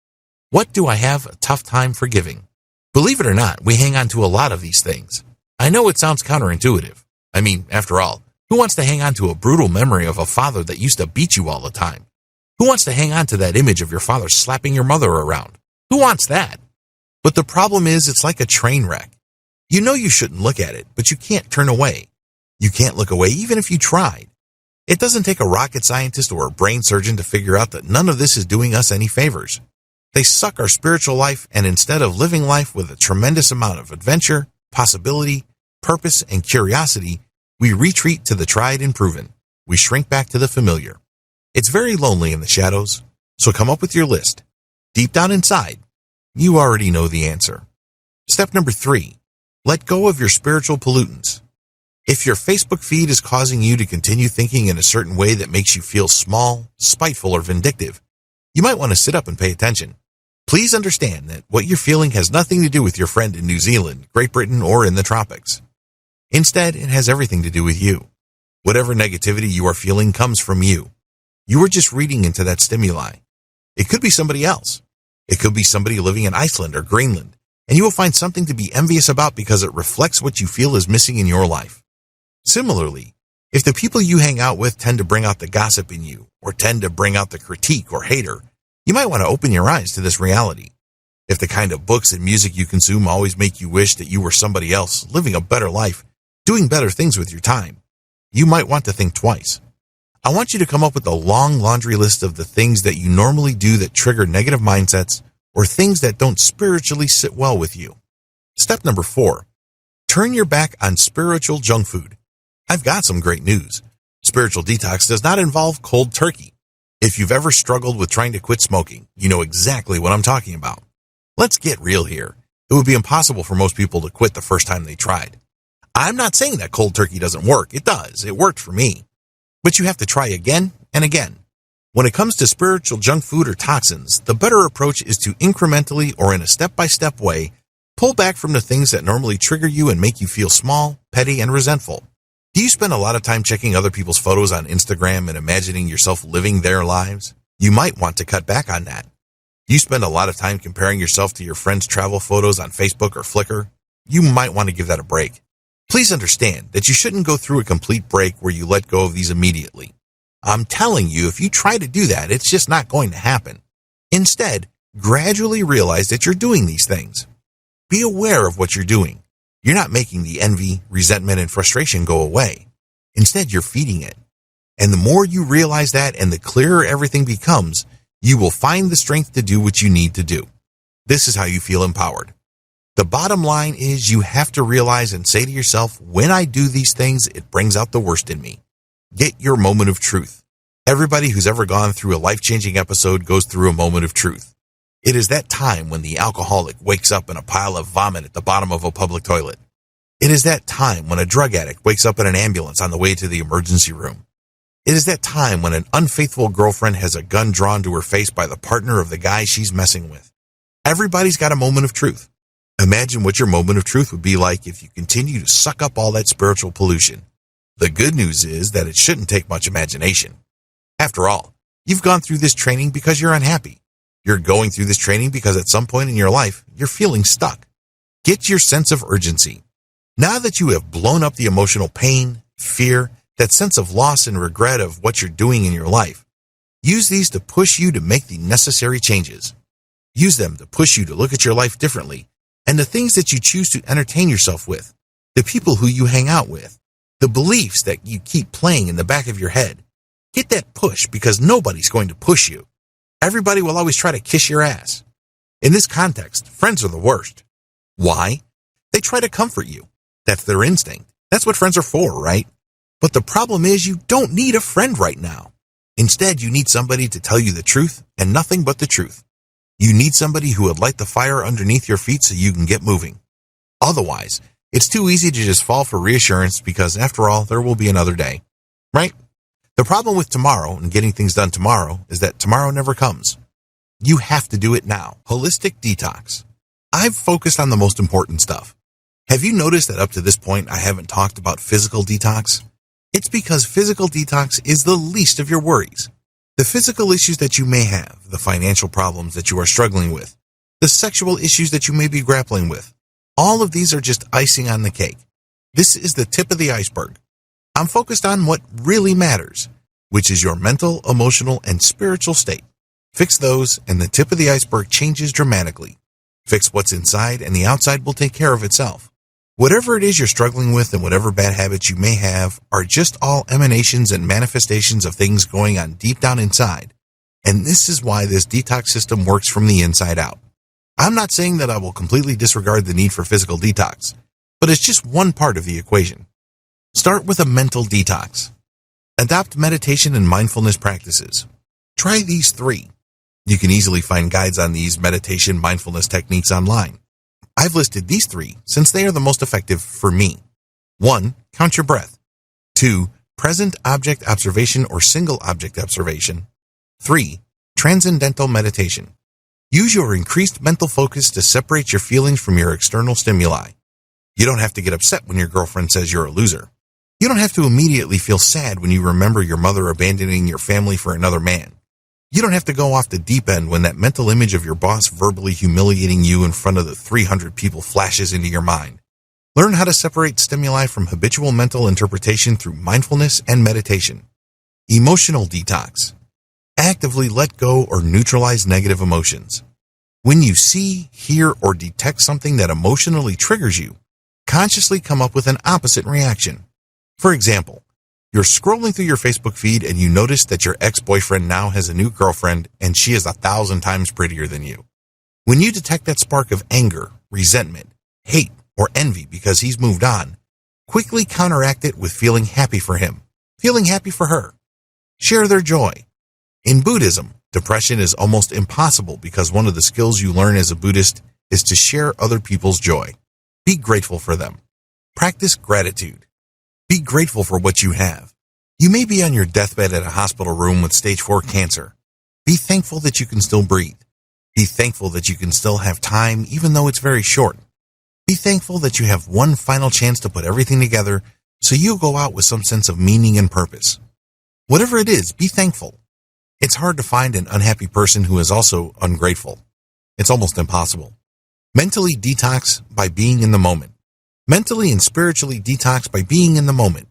What do I have a tough time forgiving? Believe it or not, we hang on to a lot of these things. I know it sounds counterintuitive. I mean, after all, who wants to hang on to a brutal memory of a father that used to beat you all the time? Who wants to hang on to that image of your father slapping your mother around? Who wants that? But the problem is, it's like a train wreck. You know you shouldn't look at it, but you can't turn away. You can't look away even if you tried. It doesn't take a rocket scientist or a brain surgeon to figure out that none of this is doing us any favors. They suck our spiritual life, and instead of living life with a tremendous amount of adventure, possibility, purpose, and curiosity, we retreat to the tried and proven. We shrink back to the familiar. It's very lonely in the shadows, so come up with your list. Deep down inside, you already know the answer. Step number 3, let go of your spiritual pollutants. If your Facebook feed is causing you to continue thinking in a certain way that makes you feel small, spiteful, or vindictive, you might want to sit up and pay attention. Please understand that what you're feeling has nothing to do with your friend in New Zealand, Great Britain, or in the tropics. Instead, it has everything to do with you. Whatever negativity you are feeling comes from you. You are just reading into that stimuli. It could be somebody else. It could be somebody living in Iceland or Greenland, and you will find something to be envious about because it reflects what you feel is missing in your life. Similarly, if the people you hang out with tend to bring out the gossip in you, or tend to bring out the critique or hater, you might want to open your eyes to this reality. If the kind of books and music you consume always make you wish that you were somebody else, living a better life, doing better things with your time, you might want to think twice. I want you to come up with a long laundry list of the things that you normally do that trigger negative mindsets or things that don't spiritually sit well with you. Step number 4, turn your back on spiritual junk food. I've got some great news. Spiritual detox does not involve cold turkey. If you've ever struggled with trying to quit smoking, you know exactly what I'm talking about. Let's get real here. It would be impossible for most people to quit the first time they tried. I'm not saying that cold turkey doesn't work. It does. It worked for me. But you have to try again and again. When it comes to spiritual junk food or toxins, the better approach is to incrementally or in a step-by-step way pull back from the things that normally trigger you and make you feel small, petty, and resentful. Do you spend a lot of time checking other people's photos on Instagram and imagining yourself living their lives? You might want to cut back on that. Do you spend a lot of time comparing yourself to your friends' travel photos on Facebook or Flickr? You might want to give that a break. Please understand that you shouldn't go through a complete break where you let go of these immediately. I'm telling you, if you try to do that, it's just not going to happen. Instead, gradually realize that you're doing these things. Be aware of what you're doing. You're not making the envy, resentment, and frustration go away. Instead, you're feeding it. And the more you realize that and the clearer everything becomes, you will find the strength to do what you need to do. This is how you feel empowered. The bottom line is you have to realize and say to yourself, when I do these things, it brings out the worst in me. Get your moment of truth. Everybody who's ever gone through a life-changing episode goes through a moment of truth. It is that time when the alcoholic wakes up in a pile of vomit at the bottom of a public toilet. It is that time when a drug addict wakes up in an ambulance on the way to the emergency room. It is that time when an unfaithful girlfriend has a gun drawn to her face by the partner of the guy she's messing with. Everybody's got a moment of truth. Imagine what your moment of truth would be like if you continue to suck up all that spiritual pollution. The good news is that it shouldn't take much imagination. After all, you've gone through this training because you're unhappy. You're going through this training because at some point in your life, you're feeling stuck. Get your sense of urgency. Now that you have blown up the emotional pain, fear, that sense of loss and regret of what you're doing in your life, use these to push you to make the necessary changes. Use them to push you to look at your life differently and the things that you choose to entertain yourself with, the people who you hang out with, the beliefs that you keep playing in the back of your head. Get that push because nobody's going to push you. Everybody will always try to kiss your ass. In this context, friends are the worst. Why? They try to comfort you. That's their instinct. That's what friends are for, right? But the problem is you don't need a friend right now. Instead, you need somebody to tell you the truth and nothing but the truth. You need somebody who would light the fire underneath your feet so you can get moving. Otherwise, it's too easy to just fall for reassurance because, after all, there will be another day. Right? The problem with tomorrow and getting things done tomorrow is that tomorrow never comes. You have to do it now. Holistic detox. I've focused on the most important stuff. Have you noticed that up to this point I haven't talked about physical detox? It's because physical detox is the least of your worries. The physical issues that you may have, the financial problems that you are struggling with, the sexual issues that you may be grappling with, all of these are just icing on the cake. This is the tip of the iceberg. I'm focused on what really matters, which is your mental, emotional, and spiritual state. Fix those, and the tip of the iceberg changes dramatically. Fix what's inside, and the outside will take care of itself. Whatever it is you're struggling with and whatever bad habits you may have are just all emanations and manifestations of things going on deep down inside. And this is why this detox system works from the inside out. I'm not saying that I will completely disregard the need for physical detox, but it's just one part of the equation. Start with a mental detox. Adopt meditation and mindfulness practices. Try these 3. You can easily find guides on these meditation mindfulness techniques online. I've listed these 3 since they are the most effective for me. 1. Count your breath. 2. Present object observation or single object observation. 3. Transcendental meditation. Use your increased mental focus to separate your feelings from your external stimuli. You don't have to get upset when your girlfriend says you're a loser. You don't have to immediately feel sad when you remember your mother abandoning your family for another man. You don't have to go off the deep end when that mental image of your boss verbally humiliating you in front of the 300 people flashes into your mind. Learn how to separate stimuli from habitual mental interpretation through mindfulness and meditation. Emotional detox. Actively let go or neutralize negative emotions. When you see, hear, or detect something that emotionally triggers you, consciously come up with an opposite reaction. For example, you're scrolling through your Facebook feed and you notice that your ex-boyfriend now has a new girlfriend and she is 1,000 times prettier than you. When you detect that spark of anger, resentment, hate, or envy because he's moved on, quickly counteract it with feeling happy for him, feeling happy for her. Share their joy. In Buddhism, depression is almost impossible because one of the skills you learn as a Buddhist is to share other people's joy. Be grateful for them. Practice gratitude. Be grateful for what you have. You may be on your deathbed at a hospital room with stage 4 cancer. Be thankful that you can still breathe. Be thankful that you can still have time even though it's very short. Be thankful that you have one final chance to put everything together so you go out with some sense of meaning and purpose. Whatever it is, be thankful. It's hard to find an unhappy person who is also ungrateful. It's almost impossible. Mentally detox by being in the moment. Mentally and spiritually detox by being in the moment.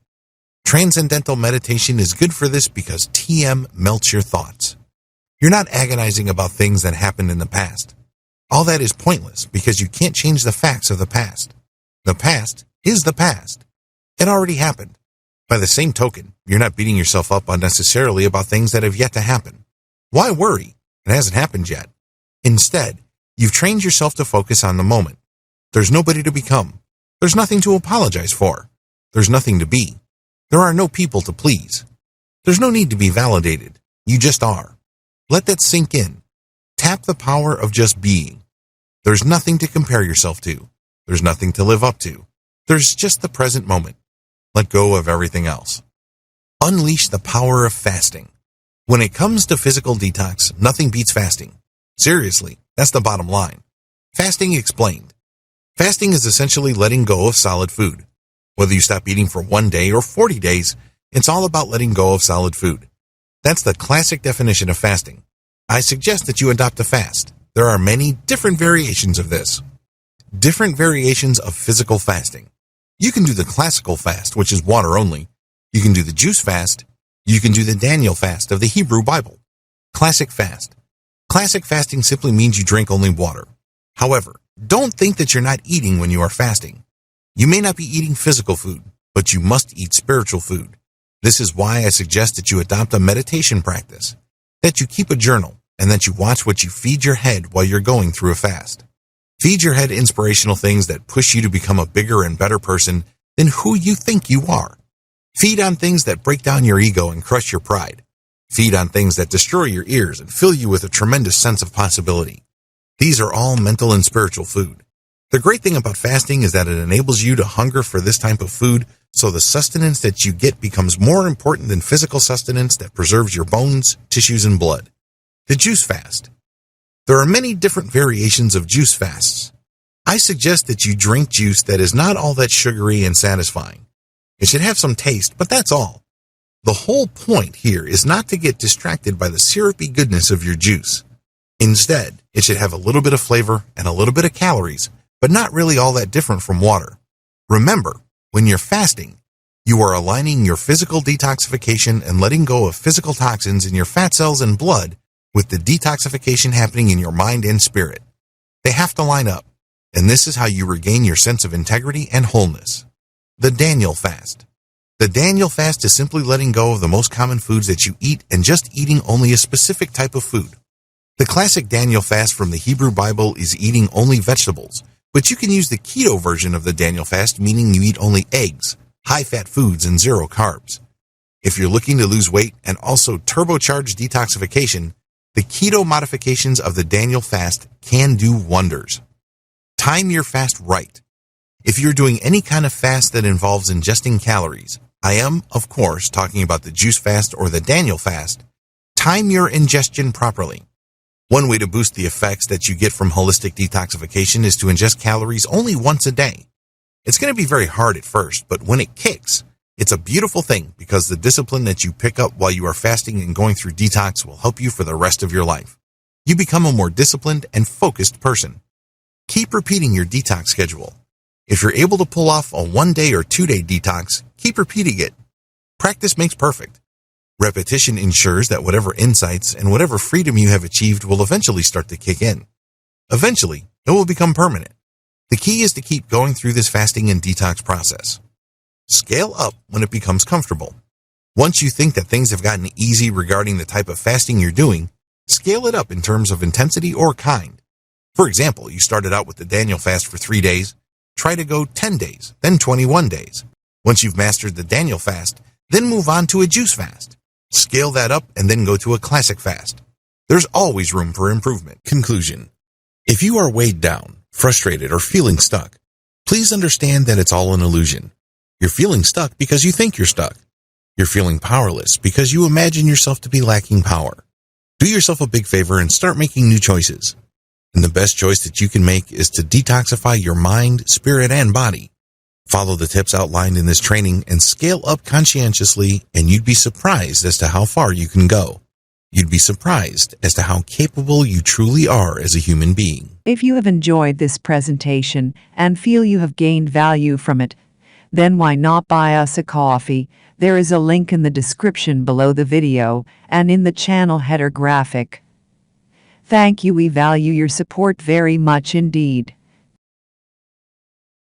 Transcendental meditation is good for this because TM melts your thoughts. You're not agonizing about things that happened in the past. All that is pointless because you can't change the facts of the past. The past is the past. It already happened. By the same token, you're not beating yourself up unnecessarily about things that have yet to happen. Why worry? It hasn't happened yet. Instead, you've trained yourself to focus on the moment. There's nobody to become. There's nothing to apologize for. There's nothing to be. There are no people to please. There's no need to be validated. You just are. Let that sink in. Tap the power of just being. There's nothing to compare yourself to. There's nothing to live up to. There's just the present moment. Let go of everything else. Unleash the power of fasting. When it comes to physical detox, nothing beats fasting. Seriously, that's the bottom line. Fasting explained. Fasting is essentially letting go of solid food. Whether you stop eating for 1 day or 40 days, it's all about letting go of solid food. That's the classic definition of fasting. I suggest that you adopt a fast. There are many different variations of this. Different variations of physical fasting. You can do the classical fast, which is water only. You can do the juice fast. You can do the Daniel fast of the Hebrew Bible. Classic fast. Classic fasting simply means you drink only water. However, don't think that you're not eating when you are fasting. You may not be eating physical food, but you must eat spiritual food. This is why I suggest that you adopt a meditation practice, that you keep a journal, and that you watch what you feed your head while you're going through a fast. Feed your head inspirational things that push you to become a bigger and better person than who you think you are. Feed on things that break down your ego and crush your pride. Feed on things that destroy your ears and fill you with a tremendous sense of possibility. These are all mental and spiritual food. The great thing about fasting is that it enables you to hunger for this type of food, so the sustenance that you get becomes more important than physical sustenance that preserves your bones, tissues, and blood. The juice fast. There are many different variations of juice fasts. I suggest that you drink juice that is not all that sugary and satisfying. It should have some taste, but that's all. The whole point here is not to get distracted by the syrupy goodness of your juice. Instead, it should have a little bit of flavor and a little bit of calories, but not really all that different from water. Remember, when you're fasting, you are aligning your physical detoxification and letting go of physical toxins in your fat cells and blood with the detoxification happening in your mind and spirit. They have to line up, and this is how you regain your sense of integrity and wholeness. The Daniel fast. The Daniel fast is simply letting go of the most common foods that you eat and just eating only a specific type of food. The classic Daniel fast from the Hebrew Bible is eating only vegetables, but you can use the keto version of the Daniel fast, meaning you eat only eggs, high-fat foods, and zero carbs. If you're looking to lose weight and also turbocharge detoxification, the keto modifications of the Daniel fast can do wonders. Time your fast right. If you're doing any kind of fast that involves ingesting calories, I am, of course, talking about the juice fast or the Daniel fast, time your ingestion properly. One way to boost the effects that you get from holistic detoxification is to ingest calories only once a day. It's going to be very hard at first, but when it kicks, it's a beautiful thing because the discipline that you pick up while you are fasting and going through detox will help you for the rest of your life. You become a more disciplined and focused person. Keep repeating your detox schedule. If you're able to pull off a 1-day or 2-day detox, keep repeating it. Practice makes perfect. Repetition ensures that whatever insights and whatever freedom you have achieved will eventually start to kick in. Eventually, it will become permanent. The key is to keep going through this fasting and detox process. Scale up when it becomes comfortable. Once you think that things have gotten easy regarding the type of fasting you're doing, scale it up in terms of intensity or kind. For example, you started out with the Daniel fast for 3 days. Try to go 10 days, then 21 days. Once you've mastered the Daniel fast, then move on to a juice fast. Scale that up and then go to a classic fast. There's always room for improvement. Conclusion. If you are weighed down, frustrated, or feeling stuck, please understand that it's all an illusion. You're feeling stuck because you think you're stuck. You're feeling powerless because you imagine yourself to be lacking power. Do yourself a big favor and start making new choices. And the best choice that you can make is to detoxify your mind, spirit, and body. Follow the tips outlined in this training and scale up conscientiously, and you'd be surprised as to how far you can go. You'd be surprised as to how capable you truly are as a human being. If you have enjoyed this presentation and feel you have gained value from it, then why not buy us a coffee? There is a link in the description below the video and in the channel header graphic. Thank you. We value your support very much indeed.